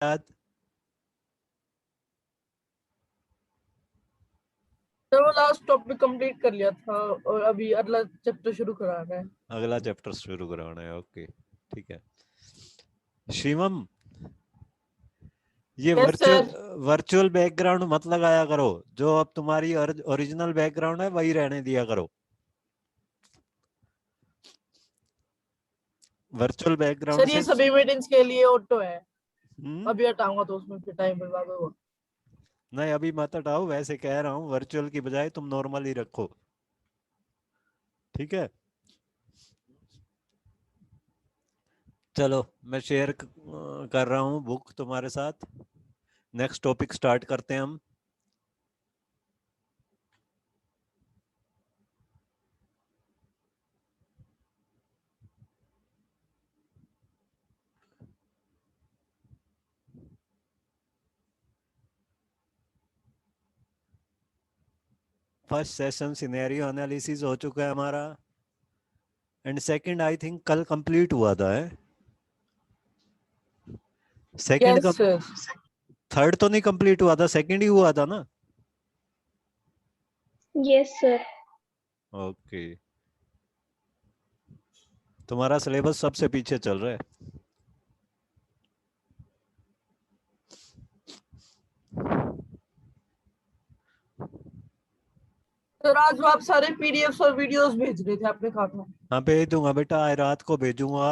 याद? तो वो लास्ट टॉपिक कंप्लीट कर लिया था और अभी अगला चैप्टर शुरू कराना है। अगला चैप्टर शुरू कराना है। ओके, ठीक है। शिवम, ये yes virtual sir. Virtual background मत लगाया करो। जो अब तुम्हारी ओरिजिनल बैकग्राउंड है वही रहने दिया करो। वर्चुअल बैकग्राउंड सर ये से सभी मीटिंग्स के लिए ऑटो है, हम्म, अभी हटाऊंगा तो उसमें फिर टाइम बर्बाद होगा। नहीं अभी मत हटाओ। वैसे कह रहा हूँ वर्चुअल की बजाय तुम नॉर्मल ही रखो, ठीक है। चलो मैं शेयर कर रहा हूँ बुक तुम्हारे साथ। नेक्स्ट टॉपिक स्टार्ट करते हैं हम। फर्स्ट सेशन सिनेरियो एनालिसिस हो चुका है हमारा, एंड सेकंड आई थिंक कल कंप्लीट हुआ था है। Second yes sir. थर्ड तो नहीं कंप्लीट हुआ था, सेकंड ही हुआ था ना। Yes sir. ओके, तुम्हारा सिलेबस सबसे पीछे चल रहा है। सर आज वो आप सारे पीडीएफ्स और वीडियोस भेज रहे थे, आपने कहा था। हाँ भेज दूंगा बेटा, आज रात को भेजूंगा,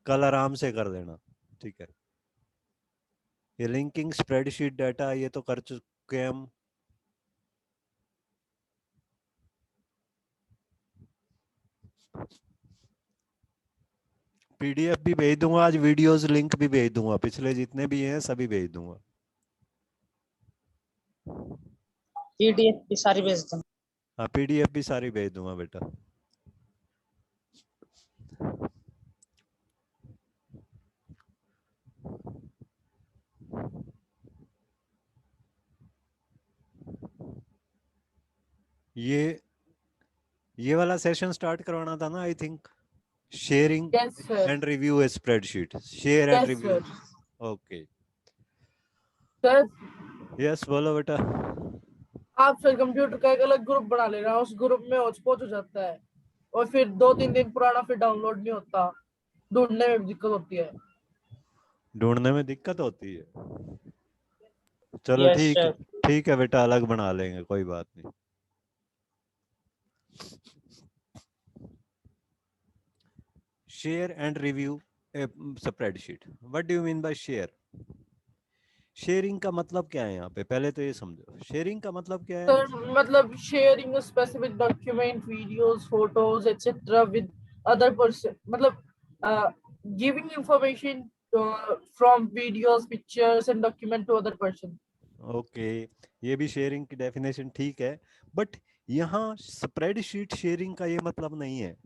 कल आराम से कर देना, ठीक है। ये लिंकिंग स्प्रेडशीट डाटा ये तो कर चुके हैं हम। पीडीएफ भी भेज दूंगा आज, वीडियोस लिंक भी भेज दूंगा, पिछले जितने भी हैं सभी भेज दूंगा। पीडीएफ की सारी भेज दो। हाँ पीडीएफ भी सारी भेज दूंगा बेटा। ये वाला सेशन स्टार्ट करवाना था ना I think. Sharing yes sir. And review A spreadsheet, share and yes review. Sir. Okay, sir yes बोलो बेटा। आप फिर कंप्यूटर का एक अलग ग्रुप बना लेना, उस ग्रुप में होच-पोच हो जाता है और फिर 2-3 दिन पुराना फिर डाउनलोड नहीं होता, ढूंढने में भी दिक्कत होती है। ढूंढने में दिक्कत होती है। चलो यस ठीक है, सर। ठीक है बेटा, अलग बना लेंगे, कोई बात नहीं। Share and review A spreadsheet. What do you mean by share? Sharing का मतलब क्या है यहाँ पे, पहले तो ये समझो शेयरिंग का मतलब क्या है। सर मतलब sharing specific document, videos, photos etcetera with other person, मतलब giving information from videos, pictures and document to other person. Okay, ये भी शेयरिंग की डेफिनेशन ठीक है, बट यहाँ स्प्रेडशीट शेयरिंग का ये मतलब नहीं है।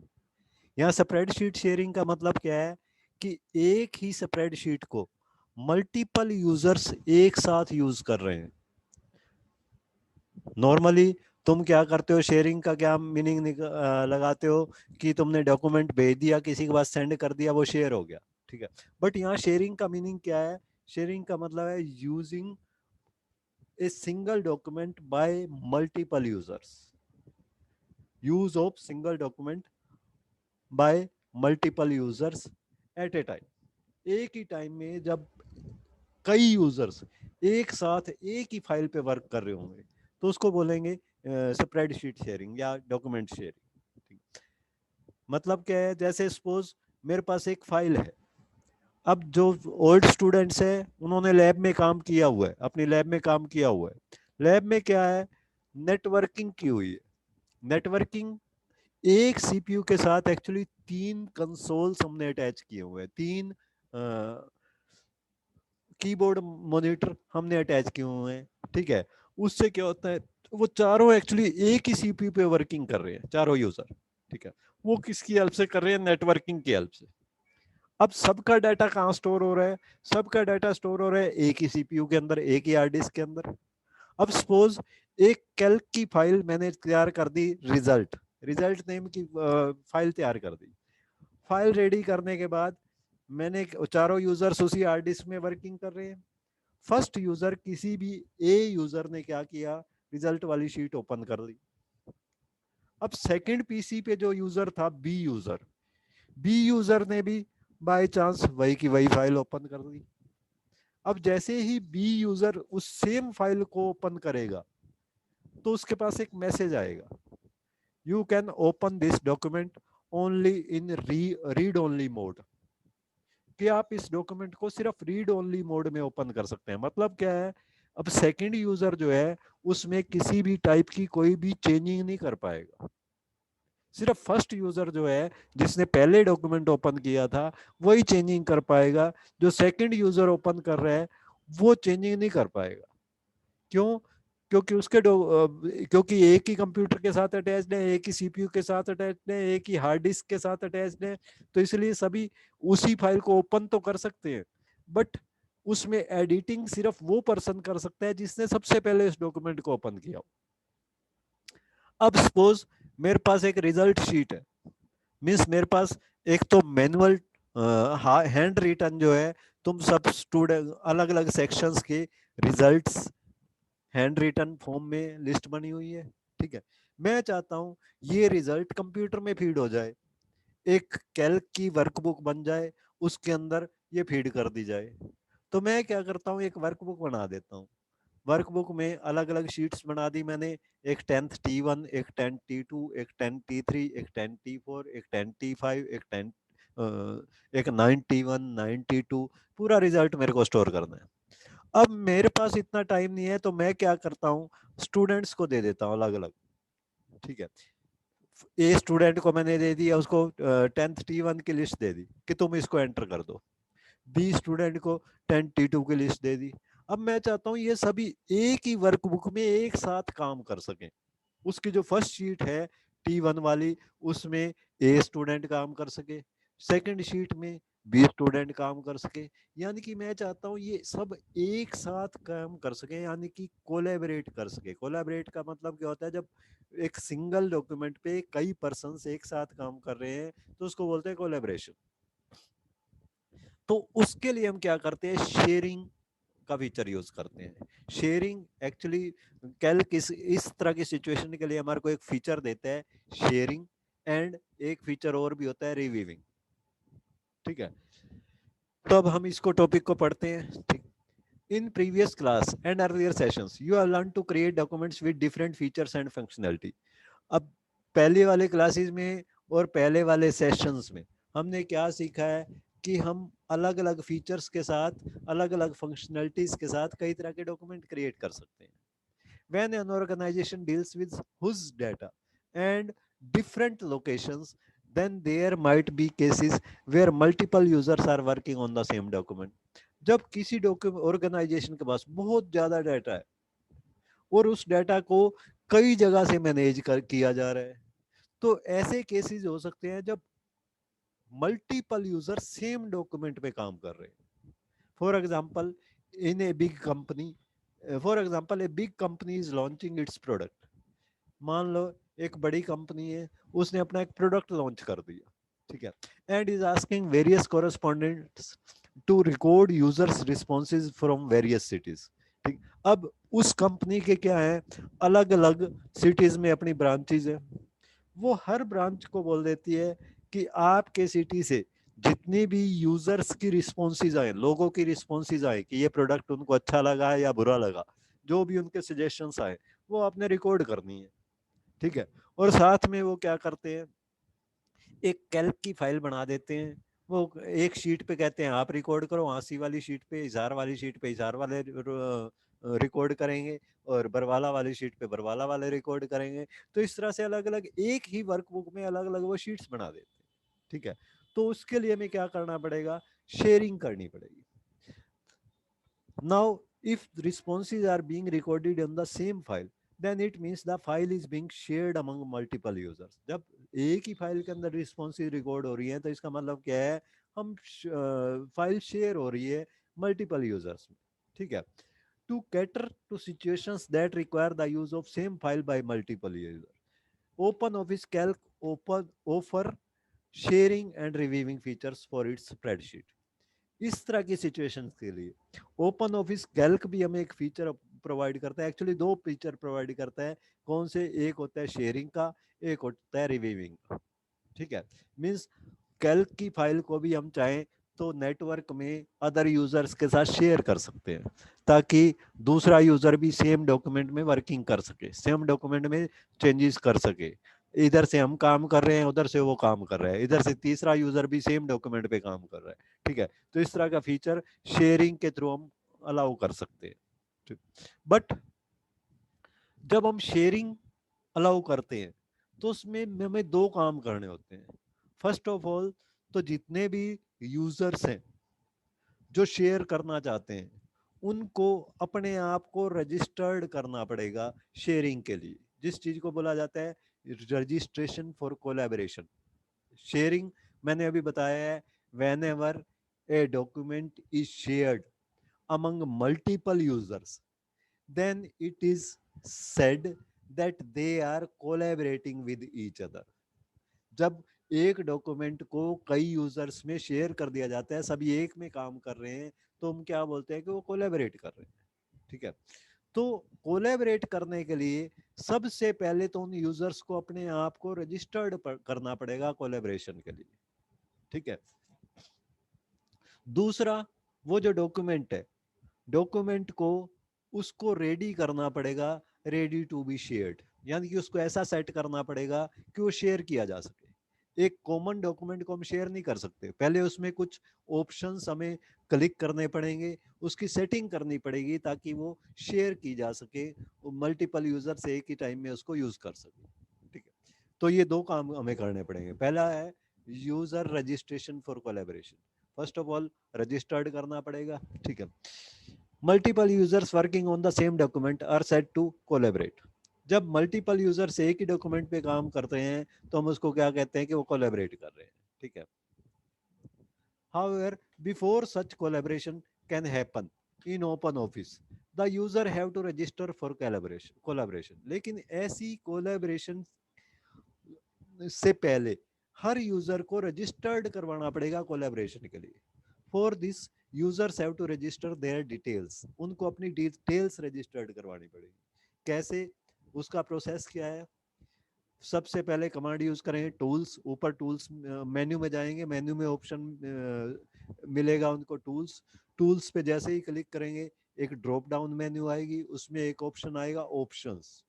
यहाँ स्प्रेडशीट शेयरिंग का मतलब क्या है कि एक ही स्प्रेडशीट को मल्टीपल यूजर्स एक साथ यूज कर रहे हैं। नॉर्मली तुम क्या करते हो, शेयरिंग का क्या मीनिंग लगाते हो कि तुमने डॉक्यूमेंट भेज दिया किसी के पास, सेंड कर दिया, वो शेयर हो गया, ठीक है। बट यहाँ शेयरिंग का मीनिंग क्या है? शेयरिंग का मतलब है using a single document by multiple users. Use of single document by multiple users at a time. एक ही टाइम में जब कई यूजर्स एक साथ एक ही फाइल पे वर्क कर रहे होंगे तो उसको बोलेंगे स्प्रेडशीट शेयरिंग या डॉक्यूमेंट शेयरिंग। मतलब क्या है, जैसे सपोज मेरे पास एक फाइल है। अब जो ओल्ड स्टूडेंट्स हैं उन्होंने लैब में काम किया हुआ है, अपनी लैब में काम किया हुआ है। लैब में क्या है, नेटवर्किंग की हुई है। नेटवर्किंग एक सीपीयू के साथ एक्चुअली 3 कंसोल्स हमने अटैच किए हुए हैं, 3 कीबोर्ड मॉनिटर हमने अटैच किए हुए हैं, ठीक है। उससे क्या होता है, वो चारों एक्चुअली एक ही सीपीयू पे वर्किंग कर रहे हैं, चारों यूजर, ठीक है। वो किसकी हेल्प से कर रहे हैं? नेटवर्किंग की हेल्प से। अब सबका डाटा कहाँ स्टोर हो रहा है? सबका डाटा स्टोर हो रहा है एक ही सीपीयू के अंदर, एक ही हार्ड डिस्क के अंदर। अब सपोज एक कैल्क की फाइल मैंने तैयार कर दी, रिजल्ट रिजल्ट नेम की फाइल तैयार कर दी। फाइल रेडी करने के बाद मैंने चारों यूजर्स उसी हार्ड डिस्क में वर्किंग कर रहे हैं। फर्स्ट यूजर किसी भी ए यूजर ने क्या किया, रिजल्ट वाली शीट ओपन कर ली। अब सेकंड पीसी पे जो यूजर था बी यूजर ने भी बाय चांस वही की वही फाइल ओपन कर दी। अब जैसे ही बी यूजर उस सेम फाइल को ओपन करेगा तो उसके पास एक मैसेज आएगा, you can open this document only in read only mode, कि आप इस डॉक्यूमेंट को सिर्फ रीड ओनली मोड में ओपन कर सकते हैं। मतलब क्या है, अब सेकंड यूजर जो है उसमें किसी भी टाइप की कोई भी चेंजिंग नहीं कर पाएगा। सिर्फ फर्स्ट यूजर जो है जिसने पहले डॉक्यूमेंट ओपन किया था वही चेंजिंग कर पाएगा, जो सेकंड यूजर ओपन कर रहा है वो चेंजिंग नहीं कर पाएगा। क्यों? क्योंकि क्योंकि एक ही कंप्यूटर के साथ अटैच्ड है, एक ही सीपीयू के साथ अटैच्ड है, एक ही हार्ड डिस्क के साथ अटैच्ड है, तो इसलिए सभी उसी फाइल को ओपन तो कर सकते हैं, बट उसमें एडिटिंग सिर्फ वो पर्सन कर सकता है जिसने सबसे पहले इस डॉक्यूमेंट को ओपन किया हो। अब सपोज मेरे पास एक रिजल्ट शीट है, मीन्स मेरे पास एक तो मैनुअल हैंड रिटन जो है, तुम सब स्टूडेंट अलग अलग सेक्शंस के रिजल्ट्स हैंड रिटन फॉर्म में लिस्ट बनी हुई है, ठीक है। मैं चाहता हूं ये रिजल्ट कंप्यूटर में फीड हो जाए, एक कैल्क की वर्कबुक बन जाए, उसके अंदर ये फीड कर दी जाए। तो मैं क्या करता हूँ, एक वर्कबुक बना देता हूँ। वर्कबुक में अलग अलग शीट्स बना दी मैंने, एक 10th T1, एक 10th T2, एक 10th T3, एक 10th T4, एक 10th T5, एक 9T1, 9T2, पूरा रिजल्ट मेरे को स्टोर करना है। अब मेरे पास इतना टाइम नहीं है तो मैं क्या करता हूँ, स्टूडेंट्स को दे देता हूँ अलग अलग, ठीक है। ए स्टूडेंट को मैंने दे दिया, उसको 10th T1 की लिस्ट दे दी कि तुम इसको एंटर कर दो। बी स्टूडेंट को 10th T2 की लिस्ट दे दी। अब मैं चाहता हूँ ये सभी एक ही वर्कबुक में एक साथ काम कर सकें। उसकी जो फर्स्ट शीट है T1 वाली, उसमें ए स्टूडेंट काम कर सके, सेकंड शीट में बी स्टूडेंट काम कर सके। यानी कि मैं चाहता हूँ ये सब एक साथ काम कर सके, यानी कि कोलैबोरेट कर सके। कोलैबोरेट का मतलब क्या होता है, जब एक सिंगल डॉक्यूमेंट पे कई पर्सन्स एक साथ काम कर रहे हैं तो उसको बोलते हैं कोलैबोरेशन। तो उसके लिए हम क्या करते हैं, शेयरिंग का फीचर यूज करते हैं। शेयरिंग एक्चुअली कैल्क इस तरह की सिचुएशन के लिए हमारे को एक फीचर देता है, शेयरिंग, एंड एक फीचर और भी होता है, रिव्यूइंग, ठीक है। तो अब हम इसको टॉपिक को पढ़ते हैं, ठीक। In previous class and earlier sessions you have learn to create documents with different features and functionality. अब पहले वाले क्लासेस में और पहले वाले सेशंस में हमने क्या सीखा है कि हम अलग अलग फीचर्स के साथ, अलग अलग फंक्शनैलिटीज के साथ कई तरह के डॉक्यूमेंट क्रिएट कर सकते हैं। When an organization deals with whose data and different locations, then there might be cases where multiple users are working on the same document. जब किसी ऑर्गेनाइजेशन के पास बहुत ज्यादा डाटा है और उस डाटा को कई जगह से मैनेज किया जा रहा है, तो ऐसे केसेस हो सकते हैं जब मल्टीपल यूजर सेम डॉक्यूमेंट पे काम कर रहे हैं। For example, in a big company, for example a big company is launching it's product. मान लो एक बड़ी कंपनी है, उसने अपना एक प्रोडक्ट लॉन्च कर दिया, ठीक है, and is asking various correspondents to record users responses from various cities, ठीक। अब उस कंपनी के क्या है, अलग अलग सिटीज में अपनी ब्रांचेज है। वो हर ब्रांच को बोल देती है कि आपके सिटी से जितनी भी यूजर्स की रिस्पॉन्सेज आए, लोगों की रिस्पॉन्सेज आए कि ये प्रोडक्ट उनको अच्छा लगा या बुरा लगा, जो भी उनके सजेशंस आए वो आपने रिकॉर्ड करनी है, ठीक है। और साथ में वो क्या करते हैं, एक कैल्क की फाइल बना देते हैं। वो एक शीट पे कहते हैं आप रिकॉर्ड करो, आंसी वाली शीट पे, इजार वाली शीट पे इजार वाले रिकॉर्ड करेंगे, और बरवाला वाली शीट पे बरवाला वाले रिकॉर्ड करेंगे। तो इस तरह से अलग अलग एक ही वर्कबुक में अलग अलग वो शीट्स बना देते हैं, ठीक है। तो उसके लिए हमें क्या करना पड़ेगा, शेयरिंग करनी पड़ेगी। Now, if the responses are being recorded on the same file, then it means the file is being shared among multiple users. जब एक ही फाइल के अंदर responses रिकॉर्ड हो रही हैं तो इसका मतलब क्या है, हम फाइल शेयर हो रही है मल्टीपल यूजर्स में, ठीक है। To cater to situations that require the use of same file by multiple users, OpenOffice Calc offer sharing and reviewing features for its spreadsheet. इस तरह की सिचुएशंस के लिए ओपन ऑफिस कैल्क भी हमें एक फीचर प्रोवाइड करता है, एक्चुअली दो फीचर प्रोवाइड करता है। कौन से? एक होता है शेयरिंग का, एक होता है रिव्यूइंग का। ठीक है, मींस कैल्क की फाइल को भी हम चाहें तो नेटवर्क में अदर यूजर्स के साथ शेयर कर सकते हैं, ताकि दूसरा यूजर भी सेम डॉक्यूमेंट में वर्किंग कर सके, सेम डॉक्यूमेंट में चेंजेस कर सके। इधर से हम काम कर रहे हैं, उधर से वो काम कर रहा है, इधर से तीसरा यूजर भी सेम डॉक्यूमेंट पे काम कर रहा है। ठीक है, तो इस तरह का फीचर शेयरिंग के थ्रू हम अलाउ कर सकते हैं। बट जब हम शेयरिंग अलाउ करते हैं तो उसमें हमें दो काम करने होते हैं। फर्स्ट ऑफ ऑल, तो जितने भी यूजर्स हैं जो शेयर करना चाहते हैं, उनको अपने आप को रजिस्टर्ड करना पड़ेगा शेयरिंग के लिए, जिस चीज को बोला जाता है रजिस्ट्रेशन फॉर कोलैबोरेशन। शेयरिंग मैंने अभी बताया है, when ever a document is shared among multiple users, then it is said that they are collaborating with each other। जब एक डॉक्यूमेंट को कई यूजर्स में शेयर कर दिया जाता है, सभी एक में काम कर रहे हैं, तो हम क्या बोलते हैं कि वो कोलैबोरेट कर रहे हैं। ठीक है, तो कोलैबोरेट करने के लिए सबसे पहले तो उन यूजर्स को अपने आप को रजिस्टर्ड करना पड़ेगा कोलैबोरेशन के लिए। ठीक है, दूसरा, वो जो डॉक्यूमेंट है, डॉक्यूमेंट को उसको रेडी करना पड़ेगा, रेडी टू बी शेयर्ड, यानी कि उसको ऐसा सेट करना पड़ेगा कि वो शेयर किया जा सके। एक कॉमन डॉक्यूमेंट को हम शेयर नहीं कर सकते, पहले उसमें कुछ ऑप्शंस हमें क्लिक करने पड़ेंगे, उसकी सेटिंग करनी पड़ेगी ताकि वो शेयर की जा सके, मल्टीपल यूजर से एक ही टाइम में उसको यूज कर सके। ठीक है, तो ये दो काम हमें करने पड़ेंगे। पहला है user registration for collaboration, first of all registered करना पड़ेगा। ठीक है, multiple users working on the same document are set to collaborate. जब मल्टीपल यूजर्स एक ही डॉक्यूमेंट पे काम करते हैं तो हम उसको क्या कहते हैं कि वो कोलैबोरेट कर रहे हैं। ठीक है, however before such collaboration can happen in open office, the user have to register for collaboration। लेकिन ऐसी कोलैबोरेशन से पहले हर यूजर को रजिस्टर्ड करवाना पड़ेगा कोलैबोरेशन के लिए। For this users have to register their details, उनको अपनी डिटेल्स रजिस्टर्ड करवानी पड़ेगी। कैसे? उसका प्रोसेस क्या है? सबसे पहले कमांड यूज करेंगे टूल्स, ऊपर टूल्स मेन्यू में जाएंगे, मेन्यू में ऑप्शन मिलेगा उनको टूल्स, टूल्स पे जैसे ही क्लिक करेंगे एक ड्रॉप डाउन मेन्यू आएगी, उसमें एक ऑप्शन आएगा ऑप्शंस।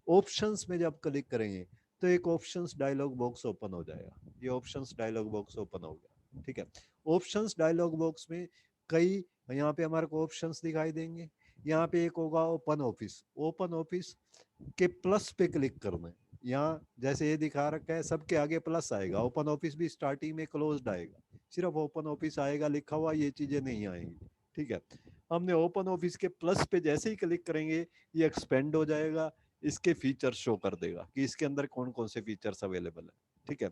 ऑप्शंस में जब क्लिक करेंगे तो एक ऑप्शंस डायलॉग बॉक्स ओपन हो जाएगा, ये ऑप्शंस डायलॉग बॉक्स ओपन हो गया। ठीक है, ऑप्शंस डायलॉग बॉक्स में कई यहाँ पे हमारे को ऑप्शंस दिखाई देंगे। यहाँ पे एक होगा ओपन ऑफिस, ओपन ऑफिस के प्लस पे क्लिक करना है। यहाँ जैसे ये दिखा रखा है सबके आगे प्लस आएगा, ओपन ऑफिस भी स्टार्टिंग में क्लोज्ड आएगा, सिर्फ ओपन ऑफिस आएगा लिखा हुआ, ये चीजें नहीं आएंगी। ठीक है, हमने ओपन ऑफिस के प्लस पे जैसे ही क्लिक करेंगे ये एक्सपेंड हो जाएगा, इसके फीचर शो कर देगा कि इसके अंदर कौन कौन से फीचर्स अवेलेबल है। ठीक है,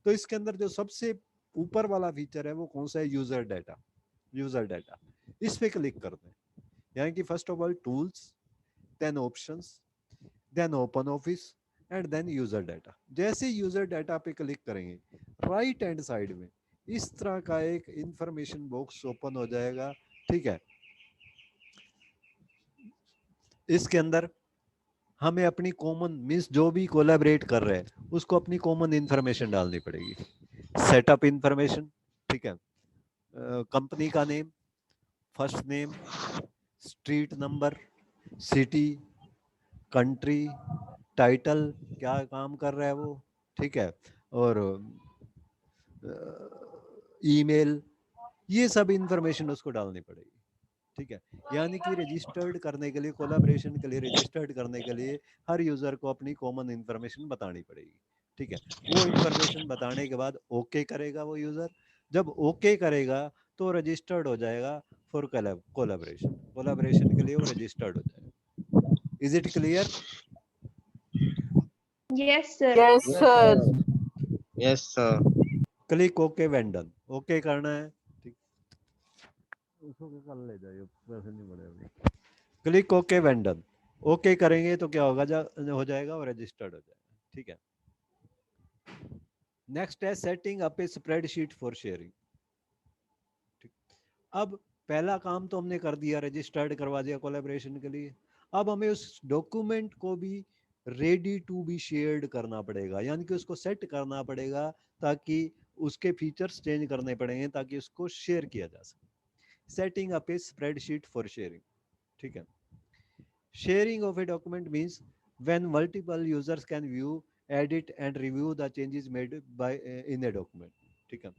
तो इसके अंदर जो सबसे ऊपर वाला फीचर है वो कौन सा है? User data. यूजर डाटा, इस पे क्लिक करते हैं, यानी कि first of all tools, then options, then open office and then user data. जैसे यूजर डाटा पे क्लिक करेंगे राइट हैंड साइड में इस तरह का एक इंफॉर्मेशन बॉक्स ओपन हो जाएगा। ठीक है, इसके अंदर हमें अपनी कॉमन मीन्स जो भी कोलैबोरेट कर रहे हैं उसको अपनी कॉमन इंफॉर्मेशन डालनी पड़ेगी। सेटअप इंफॉर्मेशन, ठीक है, कंपनी का name, first name, street number, city, country, title, क्या काम कर रहा है वो। ठीक है, और ईमेल, ये सब इंफॉर्मेशन उसको डालनी पड़ेगी। ठीक है, यानी कि रजिस्टर्ड करने के लिए, कोलैबोरेशन के लिए रजिस्टर्ड करने के लिए हर यूजर को अपनी कॉमन इंफॉर्मेशन बतानी पड़ेगी। ठीक है, वो इंफॉर्मेशन बताने के बाद ओके करेगा वो यूजर, जब ओके करेगा तो रजिस्टर्ड हो जाएगा फॉर कोलैबोरेशन, कोलैबोरेशन के लिए वो रजिस्टर्ड हो जाएगा। Is it clear? Yes, sir. Yes, sir. Yes, sir. Click okay when done, okay करना है। ठीक, उसको कर ले जाइए, वैसे नहीं बढ़ेगा। Click okay when done, okay करेंगे तो क्या होगा, हो जाएगा और रजिस्टर्ड हो जाएगा। ठीक है, नेक्स्ट है setting up a spreadsheet for sharing. अब पहला काम तो हमने कर दिया, रजिस्टर्ड करवा दिया कोलैबोरेशन के लिए। अब हमें उस डॉक्यूमेंट को भी रेडी टू बी शेयर्ड करना पड़ेगा, यानी कि उसको सेट करना पड़ेगा ताकि उसके फीचर्स चेंज करने पड़ेंगे ताकि उसको शेयर किया जा सके। Setting up a spreadsheet for sharing, ठीक है। Sharing of a document means when multiple users can view, edit and review the changes made by in a document, ठीक है।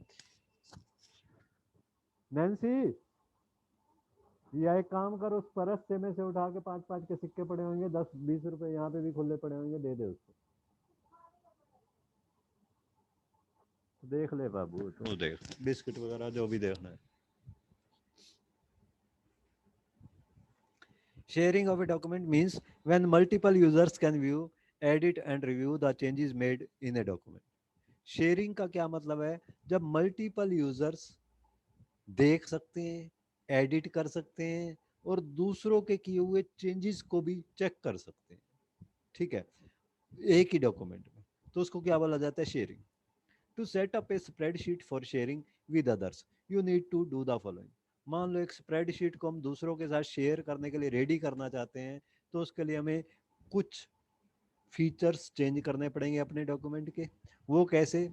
नैन्सी, या एक काम करो, उस परस से में से उठा के 5-5 के सिक्के पड़े होंगे, 10-20 रुपए यहाँ पे भी खुले पड़े होंगे, दे दे उसको। देख ले बाबू, तू देख बिस्किट वगैरह जो भी देखना है। Sharing of a document means when multiple users can view, edit and review the changes made in a document. Sharing का क्या मतलब है? जब मल्टीपल यूजर्स देख सकते हैं, एडिट कर सकते हैं और दूसरों के किए हुए चेंजेस को भी चेक कर सकते हैं, ठीक है, एक ही डॉक्यूमेंट में, तो उसको क्या बोला जाता है? Sharing. To set up a spreadsheet for sharing with others you need to do the following. मान लो एक स्प्रेडशीट को हम दूसरों के साथ शेयर करने के लिए रेडी करना चाहते हैं, तो उसके लिए हमें कुछ फीचर्स चेंज करने पड़ेंगे अपने डॉक्यूमेंट के। वो कैसे?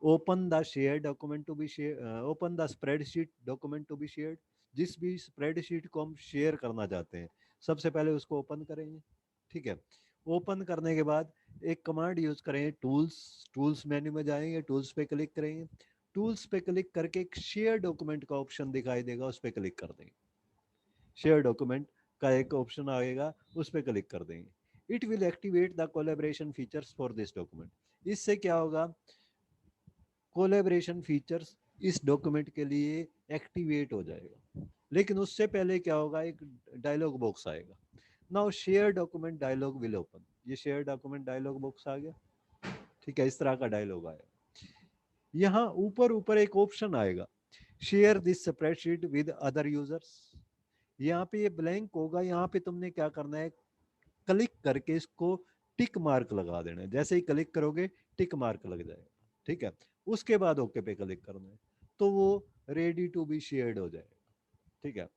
Open the share document to be share, open the spreadsheet document to be shared. जिस भी स्प्रेडशीट को हम शेयर करना चाहते हैं, सबसे पहले उसको ओपन करेंगे, ठीक है। ओपन करने के बाद एक कमांड यूज करेंगे, टूल्स। टूल्स मेन्यू में जाएंगे, टूल्स पे क्लिक करेंगे। टूल्स पे क्लिक करके एक शेयर डॉक्यूमेंट का ऑप्शन दिखाई देगा, उस पर क्लिक कर देंगे। शेयर डॉक्यूमेंट का एक ऑप्शन आएगा, उस पर क्लिक कर देंगे। It will activate the collaboration features for this document. इससे क्या होगा? कोलैबोरेशन फीचर्स इस डॉक्यूमेंट के लिए एक्टिवेट हो जाएगा। लेकिन उससे पहले क्या होगा? एक डायलॉग बॉक्स आएगा। Now share document dialog will open. ये शेयर डॉक्यूमेंट डायलॉग बॉक्स आ गया, ठीक है, इस तरह का डायलॉग आएगा। यहाँ ऊपर ऊपर एक ऑप्शन आएगा, share this spreadsheet with other users. यहाँ पे ये ब्लैंक होगा, यहाँ पे तुमने क्या करना है? क्लिक करके इसको टिक मार्क लगा देना है। जैसे ही क्लिक करोगे टिक मार्क लग जाएगा, ठीक है। उसके बाद ओके पे क्लिक करना है, तो वो रेडी टू बी शेयर्ड हो जाएगा, ठीक है।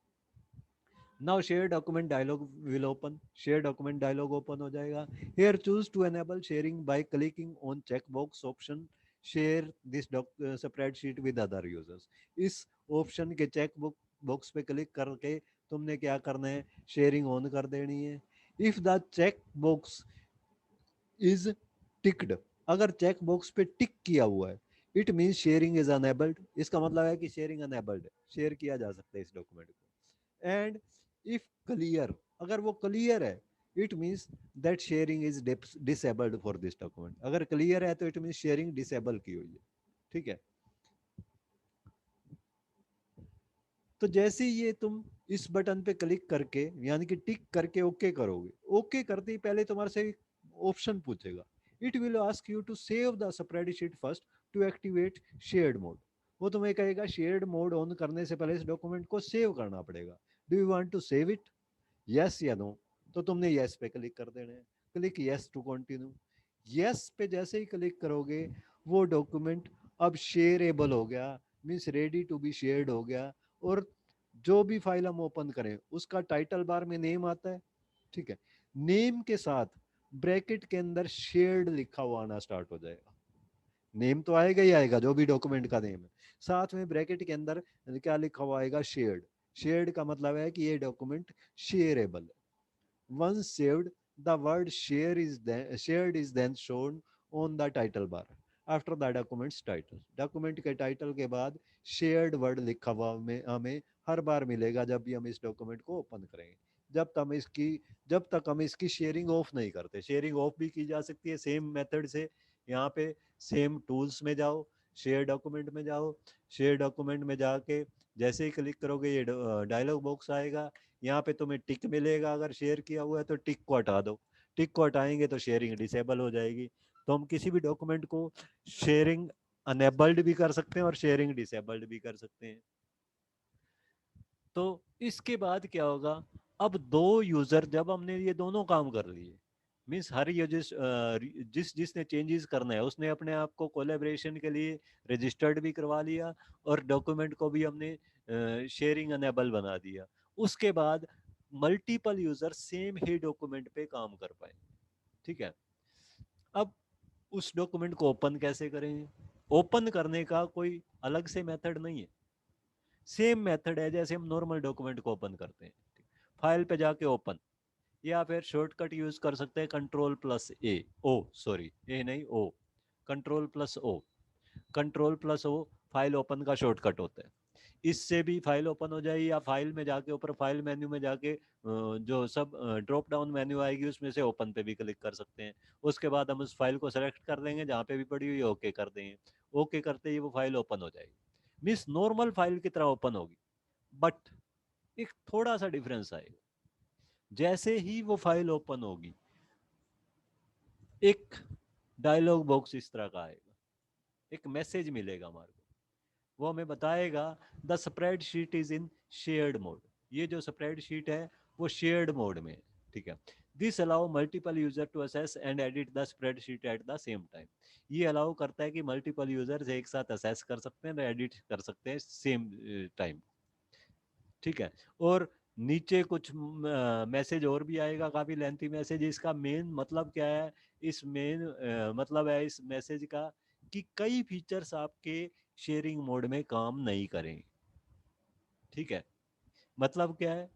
Now share document dialog will open. Share document dialog open हो जाएगा। Here choose to enable sharing by clicking on check box option share this spreadsheet with other users. इस option के check box पे click करके तुमने क्या करना है? शेयरिंग ऑन कर देनी है। If the check box is ticked, अगर चेक बॉक्स पे टिक किया हुआ है, it means sharing is enabled. इसका मतलब है कि शेयरिंग अनेबल्ड है, शेयर किया जा सकता है इस डॉक्यूमेंट को। एंड इफ क्लियर, अगर वो क्लियर है, it means that sharing is disabled for this document. अगर क्लियर है तो इट मींस शेयरिंग डिसेबल की हुई है, ठीक है। तो जैसे ही ये तुम इस बटन पे क्लिक करके यानी कि टिक करके ओके करोगे, ओके करते ही पहले तुम्हारे से ऑप्शन पूछेगा। It will ask you to save the spreadsheet first to activate shared mode. वो तुम्हें कहेगा शेयर्ड मोड ऑन करने से पहले इस डॉक्यूमेंट को सेव करना पड़ेगा। Do you want to save it? Yes या नो? तो तुमने यस पे क्लिक कर देना है। Click yes to continue. Yes पे जैसे ही क्लिक करोगे, वो डॉक्यूमेंट अब शेयरेबल हो गया, means ready to be shared हो गया। और जो भी फाइल हम ओपन करें उसका टाइटल बार में नेम आता है, ठीक है। नेम के साथ ब्रैकेट के अंदर शेयर्ड लिखा हुआ आना स्टार्ट हो जाएगा। नेम तो आएगा ही आएगा, जो भी डॉक्यूमेंट का नेम है, साथ में ब्रैकेट के अंदर क्या लिखा हुआ आएगा? शेयर्ड। शेयर्ड का मतलब है कि ये डॉक्यूमेंट शेयरेबल है। Once saved, the word shared is then shown on the title bar after the document's title. Document के टाइटल के बाद शेयर्ड वर्ड लिखा हुआ हमें हर बार मिलेगा जब भी हम इस डॉक्यूमेंट को ओपन करेंगे। जब तक हम इसकी शेयरिंग ऑफ नहीं करते। शेयरिंग ऑफ भी की जा सकती है सेम मेथड से। यहाँ पे सेम टूल्स में जाओ, शेयर डॉक्यूमेंट में जाओ। शेयर डॉक्यूमेंट में जाके जैसे ही क्लिक करोगे ये डायलॉग बॉक्स आएगा। यहाँ पे तुम्हें टिक मिलेगा, अगर शेयर किया हुआ है तो टिक को हटा दो। टिक को हटाएंगे तो शेयरिंग डिसेबल हो जाएगी। तो हम किसी भी डॉक्यूमेंट को शेयरिंग अनेबल्ड भी कर सकते हैं और शेयरिंग डिसेबल्ड भी कर सकते हैं। तो इसके बाद क्या होगा? अब दो यूजर, जब हमने ये दोनों काम कर लिए, मीन्स हर ये जिसने चेंजेस करना है उसने अपने आप को कोलैबोरेशन के लिए रजिस्टर्ड भी करवा लिया और डॉक्यूमेंट को भी हमने शेयरिंग अनेबल बना दिया। उसके बाद मल्टीपल यूजर सेम ही डॉक्यूमेंट पे काम कर पाए। ठीक है, अब उस डॉक्यूमेंट को ओपन कैसे करें? ओपन करने का कोई अलग से मेथड नहीं है, सेम मेथड है जैसे हम नॉर्मल डॉक्यूमेंट को ओपन करते हैं। फाइल पे जाके ओपन, या फिर शॉर्टकट यूज कर सकते हैं control plus A, oh sorry A नहीं O, control plus O. Control plus O file open का शॉर्टकट होता है। इससे भी फाइल ओपन हो जाएगी, या फाइल में जाके ऊपर फाइल मेन्यू में जाके जो सब ड्रॉप डाउन मेन्यू आएगी उसमें से ओपन पे भी क्लिक कर सकते हैं। उसके बाद हम उस फाइल को सेलेक्ट कर देंगे जहाँ पे भी पड़ी हुई, ओके कर देंगे। ओके करते ही वो फाइल ओपन हो जाएगी, मीन्स नॉर्मल फाइल की तरह ओपन होगी। बट एक थोड़ा सा डिफरेंस आएगा, जैसे ही वो फाइल ओपन होगी एक डायलॉग बॉक्स इस तरह का आएगा, एक मैसेज मिलेगा हमारे को, वो हमें बताएगा the spreadsheet is in shared mode. ये जो स्प्रेडशीट है वो शेयर्ड मोड में है। ठीक है, this allow multiple user to access and edit the spreadsheet at the same time. ये अलाउ करता है कि मल्टीपल यूजर्स एक साथ असेस कर सकते हैं, एडिट कर सकते हैं सेम टाइम। ठीक है, और नीचे कुछ मैसेज और भी आएगा, काफी लेंथी मैसेज। इसका मेन मतलब क्या है? इस मेन मतलब है इस मैसेज का कि कई फीचर्स आपके शेयरिंग मोड में काम नहीं करेंगे। ठीक है, मतलब क्या है?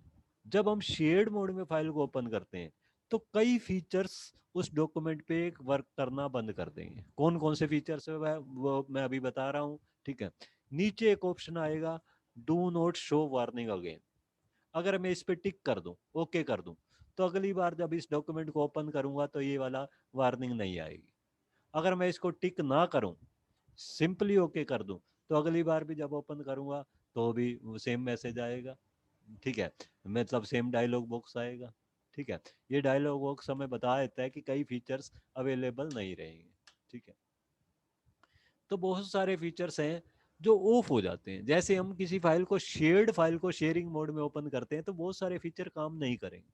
जब हम शेयर्ड मोड में फाइल को ओपन करते हैं तो कई फीचर्स उस डॉक्यूमेंट पे वर्क करना बंद कर देंगे। कौन कौन से फीचर्स है वो मैं अभी बता रहा हूँ। ठीक है, नीचे एक ऑप्शन आएगा do not show warning again. अगर मैं इस पे टिक कर दूं, ओके कर दूं, तो अगली बार जब इस डॉक्यूमेंट को ओपन करूंगा तो ये वाला वार्निंग नहीं आएगी। अगर मैं इसको टिक ना करूं, सिंपली ओके कर दूं, तो अगली बार भी जब ओपन करूंगा तो भी सेम मैसेज आएगा। ठीक है, मतलब सेम डायलॉग बॉक्स आएगा। ठीक है, ये डायलॉग बॉक्स हमें बता देता है कि कई फीचर्स अवेलेबल नहीं रहेंगे। ठीक है, तो बहुत सारे फीचर्स हैं जो ऑफ हो जाते हैं। जैसे हम किसी फाइल को शेयर्ड फाइल को शेयरिंग मोड में ओपन करते हैं तो बहुत सारे फीचर काम नहीं करेंगे,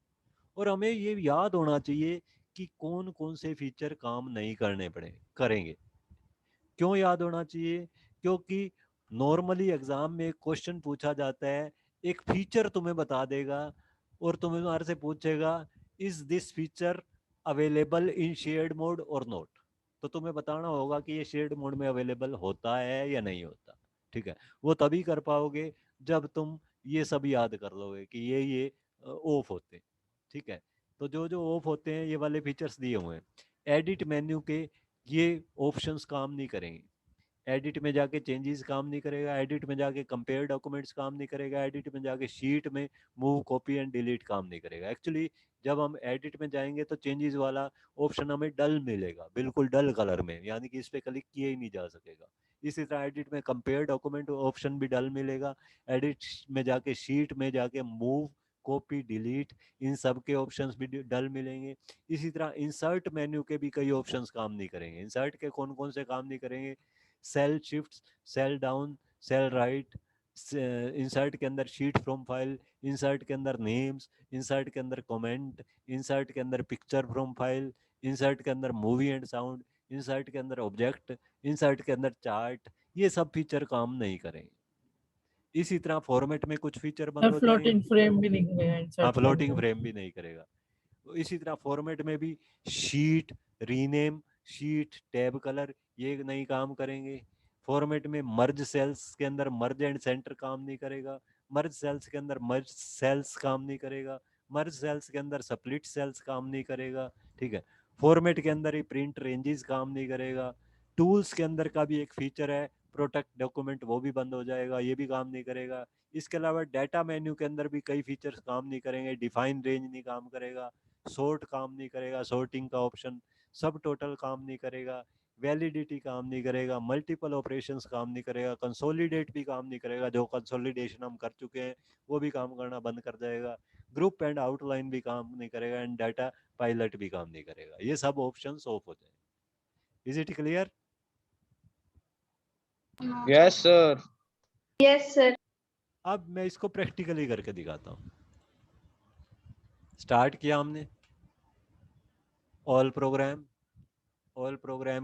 और हमें ये याद होना चाहिए कि कौन कौन से फीचर काम नहीं करने पड़े करेंगे। क्यों याद होना चाहिए? क्योंकि नॉर्मली एग्जाम में एक क्वेश्चन पूछा जाता है, एक फीचर तुम्हें बता देगा और तुम्हारे से पूछेगा is this feature available in shared mode और नॉट। तो तुम्हें बताना होगा कि ये शेयर्ड मोड में अवेलेबल होता है या नहीं होता। ठीक है, वो तभी कर पाओगे जब तुम ये सब याद कर लोगे कि ये ऑफ होते हैं। ठीक है, तो जो जो ऑफ होते हैं ये वाले फीचर्स दिए हुए हैं। एडिट मेन्यू के ये ऑप्शंस काम नहीं करेंगे। एडिट में जाके चेंजेस काम नहीं करेगा, एडिट में जाके कंपेयर डॉक्यूमेंट्स काम नहीं करेगा, एडिट में जाके शीट में मूव कॉपी एंड डिलीट काम नहीं करेगा। एक्चुअली जब हम एडिट में जाएंगे तो चेंजेस वाला ऑप्शन हमें डल मिलेगा, बिल्कुल डल कलर में, यानी कि इस पे क्लिक किया ही नहीं जा सकेगा। इसी तरह एडिट में कंपेयर डॉक्यूमेंट ऑप्शन भी डल मिलेगा, एडिट में जाके शीट में जाके मूव कॉपी डिलीट इन सब के ऑप्शंस भी डल मिलेंगे। इसी तरह इंसर्ट मेन्यू के भी कई ऑप्शंस काम नहीं करेंगे। इंसर्ट के कौन कौन से काम नहीं करेंगे? Cell shift, cell down, cell right, insert के अंदर शीट फ्रॉम फाइल, इंसर्ट के अंदर नेम्स, इंसर्ट के अंदर कमेंट, इंसर्ट के अंदर पिक्चर फ्रॉम फाइल, इंसर्ट के अंदर मूवी एंड साउंड, इंसर्ट के अंदर ऑब्जेक्ट, इंसर्ट के अंदर चार्ट। ये सब फीचर काम नहीं करेंगे। इसी तरह फॉर्मेट में कुछ फीचर बंद हो फ्लोटिंग जाएंगे। फ्रेम भी नहीं है हाँ, इंसर्ट फॉर्म फ्लोटिंग में। फ्रेम भी नहीं करेगा। इसी तरह फॉर्मेट में भी sheet, rename, sheet, tab colour, ये नहीं काम करेंगे। फॉर्मेट में मर्ज सेल्स के अंदर मर्ज एंड सेंटर काम नहीं करेगा, मर्ज सेल्स के अंदर मर्ज सेल्स काम नहीं करेगा, मर्ज सेल्स के अंदर स्प्लिट सेल्स काम नहीं करेगा। ठीक है, फॉर्मेट के अंदर ही प्रिंट रेंजेस काम नहीं करेगा। टूल्स के अंदर का भी एक फीचर है प्रोटेक्ट डॉक्यूमेंट, वो भी बंद हो जाएगा, ये भी काम नहीं करेगा। इसके अलावा डाटा मेन्यू के अंदर भी कई फीचर्स काम नहीं करेंगे। डिफाइन रेंज नहीं काम करेगा, सॉर्ट काम नहीं करेगा, सॉर्टिंग का ऑप्शन, सब टोटल काम नहीं करेगा, वैलिडिटी काम नहीं करेगा, मल्टीपल ऑपरेशंस काम नहीं करेगा, कंसोलिडेट भी काम नहीं करेगा, जो कंसोलिडेशन हम कर चुके हैं वो भी काम करना बंद कर जाएगा, ग्रुप एंड आउटलाइन भी काम नहीं करेगा, एंड डाटा पायलट भी काम नहीं करेगा। ये सब ऑप्शंस ऑफ हो जाएंगे। Is it clear? Yes, sir. Yes sir. अब मैं इसको प्रैक्टिकली करके दिखाता हूँ। स्टार्ट किया हमने, ऑल प्रोग्राम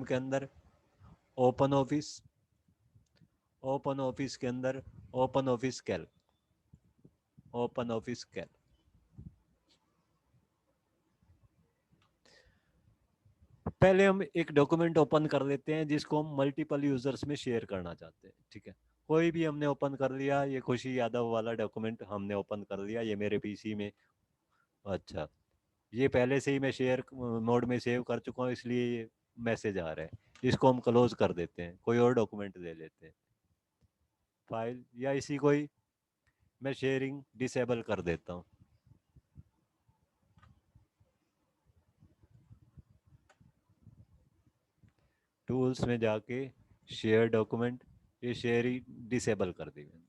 के अंदर ओपन ऑफिस के अंदर ओपन ऑफिस कैल्क। पहले हम एक डॉक्यूमेंट ओपन कर लेते हैं जिसको हम मल्टीपल यूजर्स में शेयर करना चाहते हैं। ठीक है, कोई भी हमने ओपन कर लिया, ये खुशी यादव वाला डॉक्यूमेंट हमने ओपन कर लिया, ये मेरे पीसी में। अच्छा, ये पहले से ही मैं शेयर मोड में सेव कर चुका हूँ, इसलिए ये मैसेज आ रहा है। इसको हम क्लोज कर देते हैं, कोई और डॉक्यूमेंट ले लेते हैं, फाइल या इसी कोई मैं शेयरिंग डिसेबल कर देता हूँ। टूल्स में जाके शेयर डॉक्यूमेंट, ये शेयरिंग डिसेबल कर दी मैंने।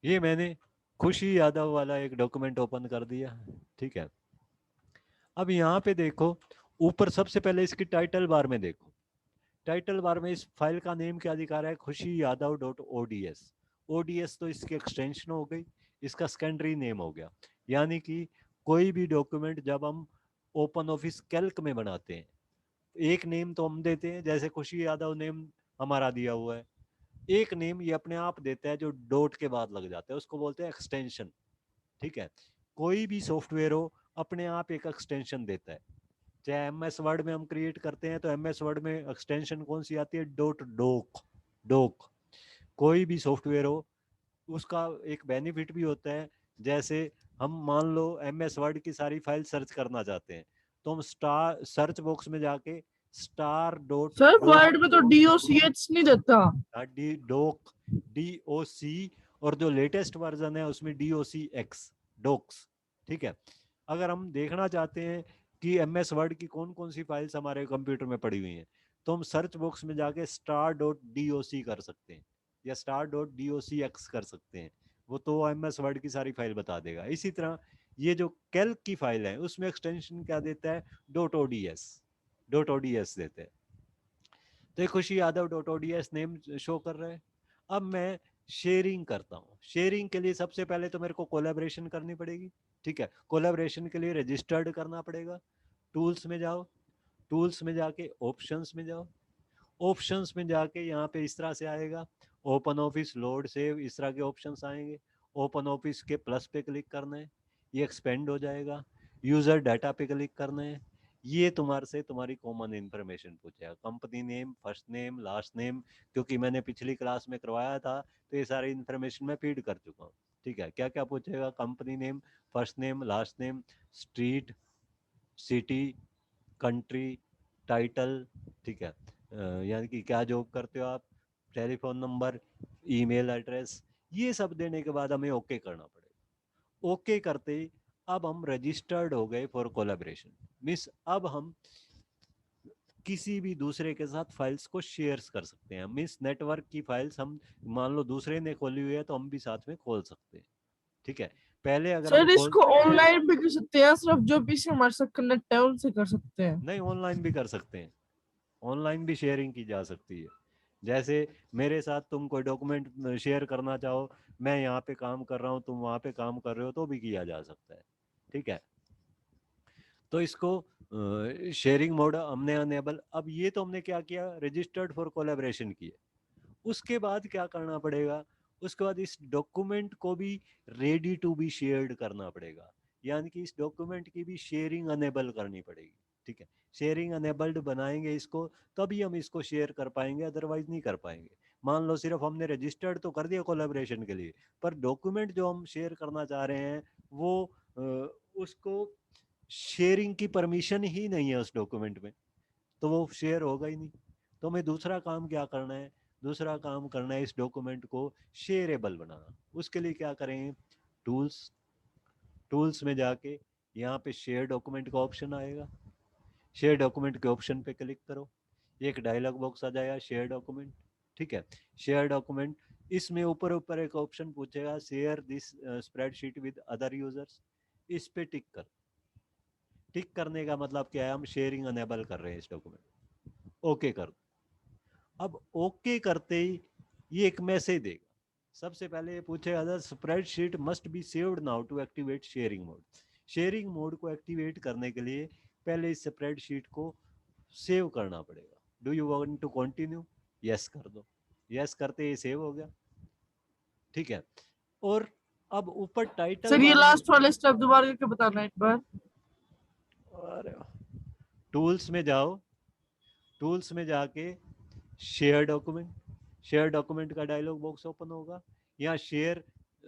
ये मैंने खुशी यादव वाला एक डॉक्यूमेंट ओपन कर दिया। ठीक है, अब यहाँ पे देखो, ऊपर सबसे पहले इसकी टाइटल बार में देखो। टाइटल बार में इस फाइल का नेम क्या दिखा रहा है? खुशी यादव डॉट ओडीएस। ओडीएस तो इसकी एक्सटेंशन हो गई, इसका सेकेंडरी नेम हो गया। यानी कि कोई भी डॉक्यूमेंट जब हम ओपन ऑफिस कैल्क में बनाते हैं, एक नेम तो हम देते हैं, जैसे खुशी यादव नेम हमारा दिया हुआ है। एक नेम ये अपने आप देता है जो डॉट के बाद लग जाता है, उसको बोलते हैं एक्सटेंशन। ठीक है, कोई भी सॉफ्टवेयर हो अपने आप एक एक्सटेंशन देता है। चाहे एमएस वर्ड में हम क्रिएट करते हैं तो एमएस वर्ड में एक्सटेंशन कौन सी आती है? Dot doc. डॉक कोई भी सॉफ्टवेयर हो उसका एक बेनिफिट भी होता है। जैसे हम मान लो एमएस वर्ड की सारी फाइल सर्च करना चाहते हैं, तो हम स्टार सर्च बॉक्स में जाके स्टार डॉट सर वर्ड में तो DOCH नहीं देता। डी डॉक DOC, और जो लेटेस्ट वर्जन है उसमें DOCX डॉक्स। ठीक है, अगर हम देखना चाहते हैं कि एमएस वर्ड की कौन कौन सी फाइल्स हमारे कंप्यूटर में पड़ी हुई हैं, तो हम सर्च बॉक्स में जाके star.doc कर सकते हैं या star.docx कर सकते हैं, वो तो एमएस वर्ड की सारी फाइल बता देगा। इसी तरह ये जो कैल्क की फाइल है उसमें एक्सटेंशन क्या देता है? .ods देते हैं। तो ये खुशी यादव .ods नेम शो कर रहा है। अब मैं शेयरिंग करता हूँ। शेयरिंग के लिए सबसे पहले तो मेरे को कोलैबोरेशन करनी पड़ेगी। ठीक है, कोलैबोरेशन के लिए रजिस्टर्ड करना पड़ेगा। टूल्स में जाओ, टूल्स में जाके ऑप्शंस में जाओ, ऑप्शंस में जाके यहाँ पे इस तरह से आएगा, ओपन ऑफिस, लोड, सेव, इस तरह के ऑप्शंस आएंगे। ओपन ऑफिस के प्लस पे क्लिक करना है, ये एक्सपेंड हो जाएगा। यूजर डाटा पे क्लिक करना है, ये तुम्हारे से तुम्हारी कॉमन इन्फॉर्मेशन पूछेगा, company name, first name, last name. क्योंकि मैंने पिछली क्लास में करवाया था तो ये सारी इन्फॉर्मेशन मैं फीड कर चुका हूँ। ठीक है, क्या क्या पूछेगा? Company name, first name, last name, street, city, country, title. ठीक है, यानी कि क्या जॉब करते हो आप, टेलीफोन नंबर, ईमेल एड्रेस, ये सब देने के बाद हमें ओके करना पड़ेगा। ओके करते ही अब हम रजिस्टर्ड हो गए फॉर कोलैबोरेशन। मीन्स अब हम किसी भी दूसरे के साथ फाइल्स को शेयर कर सकते हैं। मीन्स नेटवर्क की फाइल्स हम मान लो दूसरे ने खोली हुई है तो हम भी साथ में खोल सकते हैं। ठीक है, पहले अगर हम सर खोल, इसको ऑनलाइन भी कर सकते हैं, सिर्फ जो पीसी हमारे साथ कनेक्ट है उनसे कर सकते हैं? नहीं, ऑनलाइन भी कर सकते हैं, ऑनलाइन भी शेयरिंग की जा सकती है। जैसे मेरे साथ तुम कोई डॉक्यूमेंट शेयर करना चाहो, मैं यहाँ पे काम कर रहा हूँ, तुम वहाँ पे काम कर रहे हो, तो भी किया जा सकता है। ठीक है, तो इसको शेयरिंग मोड हमने अनेबल। अब ये तो हमने क्या किया? रजिस्टर्ड फॉर कोलैबोरेशन किए। उसके बाद क्या करना पड़ेगा? उसके बाद इस डॉक्यूमेंट को भी रेडी टू बी शेयर्ड करना पड़ेगा, यानी कि इस डॉक्यूमेंट की भी शेयरिंग अनेबल करनी पड़ेगी। ठीक है, शेयरिंग अनेबल्ड बनाएंगे इसको, तभी हम इसको शेयर कर पाएंगे, अदरवाइज नहीं कर पाएंगे। मान लो सिर्फ हमने रजिस्टर्ड तो कर दिया कोलैबोरेशन के लिए, पर डॉक्यूमेंट जो हम शेयर करना चाह रहे हैं वो उसको शेयरिंग की परमिशन ही नहीं है उस डॉक्यूमेंट में, तो वो शेयर होगा ही नहीं। तो हमें दूसरा काम क्या करना है? दूसरा काम करना है इस डॉक्यूमेंट को शेयरेबल बनाना। उसके लिए क्या करें? टूल्स, टूल्स में जाके यहाँ पे शेयर डॉक्यूमेंट का ऑप्शन आएगा, शेयर डॉक्यूमेंट के ऑप्शन पे क्लिक करो, एक डायलॉग बॉक्स आ जाएगा, शेयर डॉक्यूमेंट। ठीक है, शेयर डॉक्यूमेंट, इसमें ऊपर ऊपर एक ऑप्शन पूछेगा, share this spreadsheet with other users, इस पे टिक कर। टिक करने का मतलब क्या है? हम शेयरिंग अनेबल कर रहे हैं इस डॉक्यूमेंट। ओके कर। अब ओके करते ही ये एक मैसेज देगा, सबसे पहले ये पूछेगा the spreadsheet must be saved now to activate sharing mode. Sharing mode को एक्टिवेट करने के लिए पहले इस स्प्रेडशीट को सेव करना पड़ेगा। Do you want to continue? Yes कर दो। यस करते ही सेव हो गया, ठीक है। और अब ऊपर टाइटल सर ये लास्ट वाले स्टेप दोबारा करके बताना एक बार। टूल्स में जाओ, टूल्स में जाके शेयर डॉक्यूमेंट, शेयर डॉक्यूमेंट का डायलॉग बॉक्स ओपन होगा। यहाँ शेयर,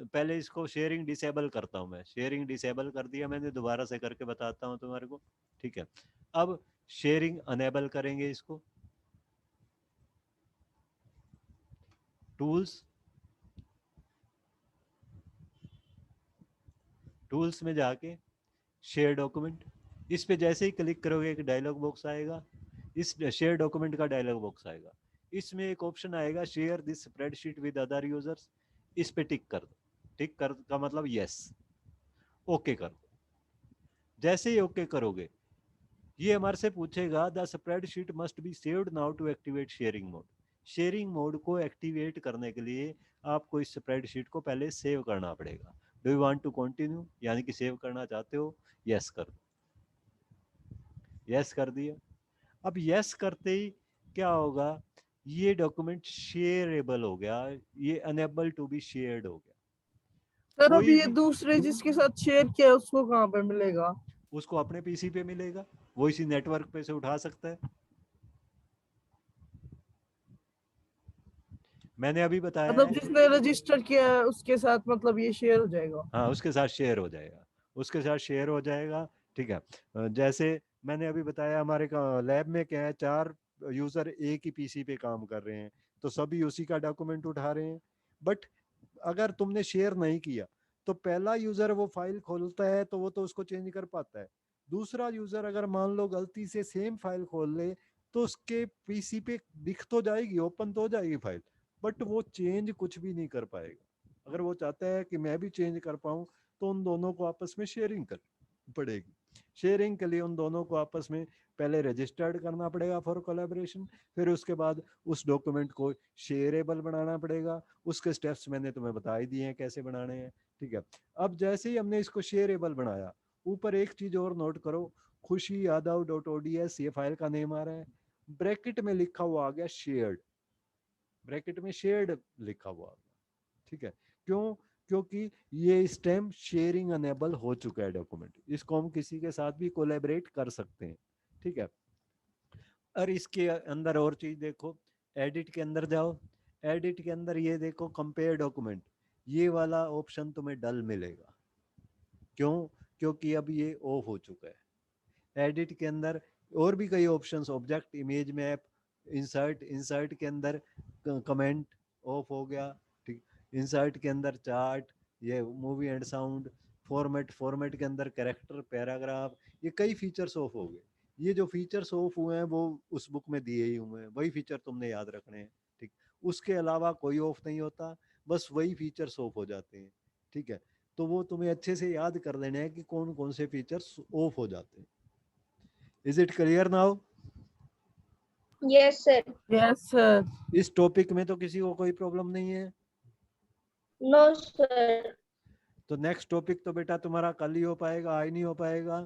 पहले इसको शेयरिंग डिसेबल करता हूँ मैं, शेयरिंग डिसेबल कर दिया मैंने, दोबारा से करके बताता हूँ तुम्हारे को, ठीक है। अब शेयरिंग अनेबल करेंगे इसको, टूल्स, टूल्स में जाके शेयर डॉक्यूमेंट, इस पे जैसे ही क्लिक करोगे एक डायलॉग बॉक्स आएगा, इस शेयर डॉक्यूमेंट का डायलॉग बॉक्स आएगा। इसमें एक ऑप्शन आएगा share this spreadsheet with other users, इस पे टिक कर दो। टिक कर का मतलब यस, ओके कर दो। जैसे ही ओके करोगे ये हमारे से पूछेगा the spreadsheet must be saved now to activate sharing mode. Sharing mode को एक्टिवेट करने के लिए आपको इस स्प्रेडशीट को पहले सेव करना पड़ेगा। Do you want to continue, यानी कि सेव करना चाहते हो? यस कर दो। यस कर दिया। अब यस करते ही क्या होगा, ये डॉक्यूमेंट शेयरेबल हो गया, ये अनेबल टू बी शेयर्ड हो गया। सर अब कोई ये भी दूसरे जिसके साथ शेयर किया है उसको कहाँ पे मिलेगा? उसको अपने पीसी पे मिलेगा, वो इसी नेटवर्क पे से उठा सकता है। मैंने अभी बताया मतलब है, जिसने रजिस्टर किया है उसके साथ मतलब ये शेयर हो जाएगा? हाँ उसके साथ शेयर हो जाएगा, उसके साथ शेयर हो जाएगा, ठीक है। जैसे मैंने अभी बताया हमारे लैब में क्या है, 4 यूजर एक ही पीसी पे काम कर रहे हैं, तो सभी उसी का डॉक्यूमेंट उठा रहे हैं। बट अगर तुमने शेयर नहीं किया तो पहला यूजर वो फाइल खोलता है तो वो तो उसको चेंज कर पाता है। दूसरा यूजर अगर मान लो गलती से सेम फाइल खोल ले तो उसके पीसी पे दिख तो जाएगी, ओपन तो हो जाएगी फाइल, बट वो चेंज कुछ भी नहीं कर पाएगा। अगर वो चाहता है कि मैं भी चेंज कर पाऊं तो उन दोनों को आपस में शेयरिंग कर पड़ेगी। शेयरिंग के लिए उन दोनों को आपस में पहले रजिस्टर्ड करना पड़ेगा फॉर कोलैबोरेशन, फिर उसके बाद उस डॉक्यूमेंट को शेयरेबल बनाना पड़ेगा। उसके स्टेप्स मैंने तुम्हें बता ही दिए हैं कैसे बनाने हैं, ठीक है। अब जैसे ही हमने इसको शेयरेबल बनाया, ऊपर एक चीज और नोट करो, खुशी यादव डॉट ओडीएस ये फाइल का नेम आ रहा है, ब्रैकेट में लिखा हुआ आ गया शेयर्ड, ब्रैकेट में शेयर्ड लिखा हुआ आ गया, ठीक है। क्यों? क्योंकि ये स्टेम शेयरिंग अनेबल हो चुका है डॉक्यूमेंट, इसको हम किसी के साथ भी कोलैबोरेट कर सकते हैं, ठीक है। और इसके अंदर और चीज देखो, एडिट के अंदर जाओ, एडिट के अंदर ये देखो कंपेयर डॉक्यूमेंट, ये वाला ऑप्शन तुम्हें डल मिलेगा। क्यों? क्योंकि अब ये ऑफ हो चुका है। एडिट के अंदर और भी कई options, object, image map, insert, insert के अंदर कमेंट ऑफ हो गया, ठीक। इंसर्ट के अंदर चार्ट, ये movie and sound, format, format के अंदर कैरेक्टर, पैराग्राफ, ये कई फीचर्स ऑफ हो गए। ये जो फीचर्स ऑफ हुए हैं वो उस बुक में दिए ही हुए हैं, वही फीचर तुमने याद रखने हैं, ठीक। उसके अलावा कोई ऑफ नहीं होता, बस वही फीचर्स ऑफ हो जाते हैं, ठीक है। तो वो तुम्हें अच्छे से याद कर लेना है कि कौन कौन से फीचर्स ऑफ हो जाते हैं। Is it clear now? Yes, sir. Yes sir. इस टॉपिक में तो किसी को कोई प्रॉब्लम नहीं है? No, sir. तो नेक्स्ट टॉपिक तो बेटा तुम्हारा कल ही हो पाएगा, आज नहीं हो पाएगा,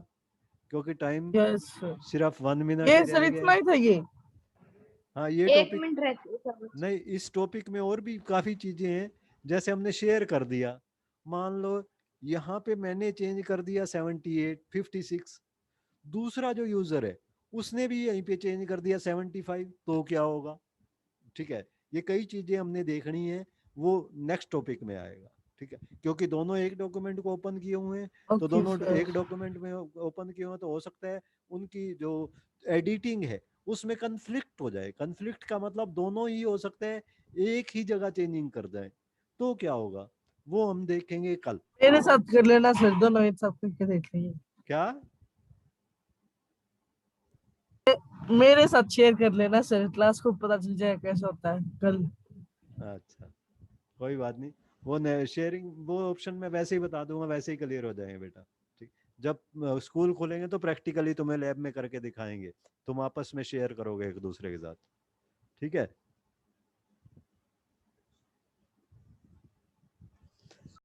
क्योंकि टाइम यस सर। सिर्फ 1 मिनट ये ही सर रह इतना गया। ही था ये? हाँ ये 1 टॉपिक मिनट रहती है सर। नहीं, इस टॉपिक में और भी काफी चीजें हैं। जैसे हमने शेयर कर दिया, मान लो यहाँ पे मैंने चेंज कर दिया 78 56, दूसरा जो यूजर है उसने भी यहीं पे चेंज कर दिया 75, तो क्या होगा, ठीक है। ये कई चीजें हमने देखनी है, वो नेक्स्ट टॉपिक में आएगा, ठीक है। क्योंकि दोनों एक डॉक्यूमेंट को ओपन किए हुए हैं, तो ओके दोनों सर। एक डॉक्यूमेंट में ओपन किए हुए हैं, तो हो सकता है उनकी जो एडिटिंग है उसमें कंफ्लिक्ट हो जाए। कंफ्लिक्ट का मतलब दोनों ही हो सकते हैं एक ही जगह चेंजिंग कर जाए, तो क्या होगा वो हम देखेंगे कल। मेरे साथ कर लेना सर, दोनों एक साथ करके देख लेंगे। क्या? मेरे साथ शेयर कर लेना सर, क्लास को पता चल जाए कैसा होता है कल। अच्छा, कोई बात नहीं, वो शेयरिंग वो ऑप्शन मैं वैसे ही बता दूंगा, वैसे ही क्लियर हो जाएंगे बेटा, ठीक। जब स्कूल खोलेंगे तो प्रैक्टिकली तुम्हें लैब में करके दिखाएंगे, तुम आपस में शेयर करोगे एक दूसरे के साथ, ठीक है।